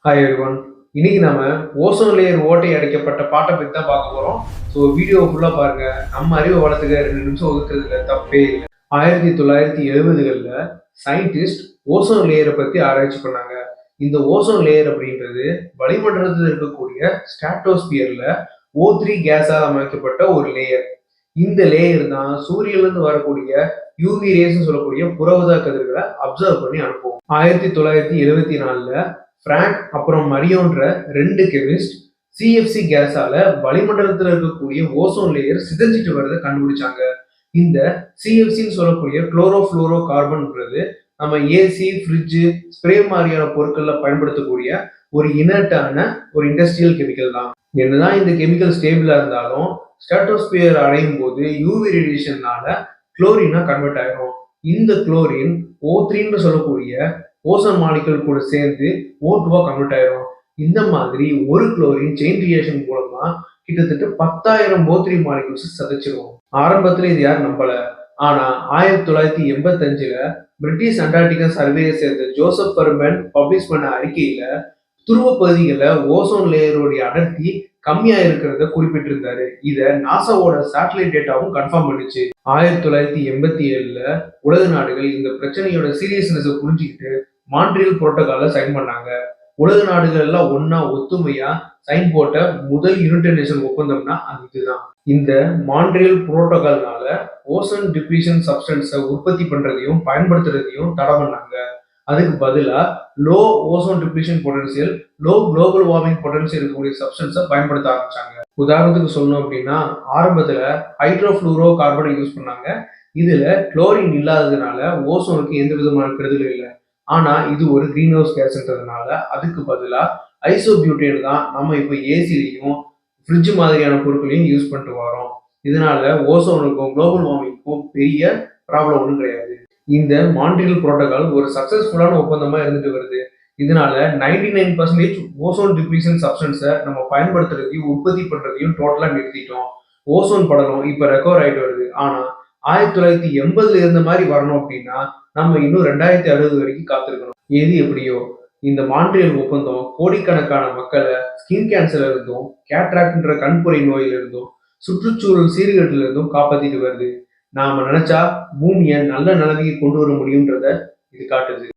Hi everyone. இன்னைக்கு நம்ம ozone layer ஓட்டை அடைக்கப்பட்ட பாட்டை பற்றி தான் பார்க்க போகிறோம். ஸோ வீடியோ ஃபுல்லாக பாருங்க. நம்ம அறிவை வளர்த்துக்க 2 நிமிஷம் ஒதுக்குறதுல தப்பே இல்லை. 1970களில் சயின்டிஸ்ட் ஓசோன் லேயரை பற்றி ஆராய்ச்சி பண்ணாங்க. இந்த ஓசோன் லேயர் அப்படின்றது வளிமண்டலத்தில் இருக்கக்கூடிய ஸ்ட்ராட்டோஸ்பியர்ல O3 கேஸால் அமைக்கப்பட்ட ஒரு லேயர். இந்த லேயர் தான் சூரியன்லேருந்து வரக்கூடிய யூவி ரேஸ்ன்னு சொல்லக்கூடிய புறஊதா கதிர்களை அப்சர்வ் பண்ணி அனுப்புவோம். 1974ல் பிராங்க் அப்புறம் மரியோன்ற 2 கெமிஸ்ட் சிஎஃப்சி கேஸால வளிமண்டலத்தில் இருக்கக்கூடிய ஓசோன் லேயர் சிதைஞ்சிட்டு வரதை கண்டுபிடிச்சாங்க. இந்த சிஎஃப்சின்னு சொல்லக்கூடிய குளோரோஃப்ளோரோ கார்பன்ன்றது நம்ம ஏசி, ஃப்ரிட்ஜு, ஸ்ப்ரே மாதிரியான பொருட்கள்ல பயன்படுத்தக்கூடிய ஒரு இனர்ட்டான ஒரு இண்டஸ்ட்ரியல் கெமிக்கல் தான். என்னதான் இந்த கெமிக்கல் ஸ்டேபிளா இருந்தாலும் ஸ்ட்ராட்டோஸ்பியர் அடையும் போது யூவி ரேடியேஷன்னால குளோரினா கன்வெர்ட் ஆயிரும். இந்த குளோரின் O3ன்னு சொல்லக்கூடிய ஓசோன் மாலிகுல் கூட சேர்ந்து O2வா கன்வெர்ட் ஆயிரும். இந்த மாதிரி ஒரு குளோரின் செயின் ரியாக்ஷன் மூலமா கிட்டத்தட்ட 10,000 O3 மாலிகுல்ஸ் சதைச்சிரும். ஆரம்பத்துல இது யாரும் நம்பல. ஆனா 1985ல பிரிட்டிஷ் அண்டார்டிகா சர்வேயை சேர்ந்த ஜோசப் பர்மன் பப்ளிஷ் பண்ண அறிக்கையில துருவ பகுதிகளில் ஓசோன் லேயருடைய அடர்த்தி கம்மியா இருக்கிறத குறிப்பிட்டிருந்தாரு. இத நாசாவோட சேட்டலைட் டேட்டாவும் கன்ஃபார்ம் பண்ணுச்சு. 1987ல உலக நாடுகள் இந்த பிரச்சனையோட சீரியஸ்னஸ் புரிஞ்சுக்கிட்டு மான்ட்ரியல் புரோட்டோகால சைன் பண்ணாங்க. உலக நாடுகள் எல்லாம் ஒன்னா ஒத்துமையா சைன் போட்ட முதல் யுனைடெட் நேஷன் ஒப்பந்தம்னா அது இதுதான். இந்த மான்ட்ரியல் புரோட்டோகால்னால ஓசோன் டிப்ளீஷன் சப்ஸ்டன்ஸை உற்பத்தி பண்றதையும் பயன்படுத்துறதையும் தடை பண்ணாங்க. அதுக்கு பதிலா low ozone depletion potential, low global warming potential இருக்கக்கூடிய சப்ஸ்டன்ஸை பயன்படுத்த ஆரம்பிச்சாங்க. உதாரணத்துக்கு சொல்லணும் அப்படின்னா ஆரம்பத்துல ஹைட்ரோஃப்ளூரோ கார்பனை யூஸ் பண்ணாங்க. இதுல குளோரின் இல்லாததுனால ஓசோனுக்கு எந்த விதமான கெடுதலும் இல்லை. ஆனா இது ஒரு கிரீன் ஹவுஸ் கேஸ்ன்றதுனால அதுக்கு பதிலா ஐசோபியூட்டேன் தான் நம்ம இப்போ ஏசிலையும் ஃப்ரிட்ஜ் மாதிரியான பொருட்களையும் யூஸ் பண்ணிட்டு வரோம். இதனால ஓசோனுக்கும் குளோபல் வார்மிங்க்கும் பெரிய ப்ராப்ளம் ஒன்றும் கிடையாது. இந்த மான்ட்ரியல் புரோட்டோகால் ஒரு சக்சஸ்ஃபுல்லான ஒப்பந்தமா இருந்துட்டு வருது. இதனால 99% ஓசோன் டிப்ளீஷன் சப்ஸ்டன்ஸை நம்ம பயன்படுத்துறதையும் உற்பத்தி பண்றதையும் டோட்டலா நிறுத்திட்டோம். ஓசோன் படலம் இப்ப ரெக்கவர் ஆயிட்டு வருது. ஆனா 1980ல இருந்த மாதிரி வரணும் அப்படின்னா நம்ம இன்னும் 2060 வரைக்கும் காத்திருக்கணும். எது எப்படியோ இந்த மான்ட்ரியல் ஒப்பந்தம் கோடிக்கணக்கான மக்களை ஸ்கின் கேன்சர்ல இருந்தும், கேட்ராக்ட்ன்ற கண்புரை நோயில இருந்தும், சுற்றுச்சூழல் சீர்கேட்டுல இருந்தும் காப்பாத்திட்டு வருது. நாம நினைச்சா பூமியை நல்ல நிலைமைக்கு கொண்டு வர முடியும்ன்றத இது காட்டுது.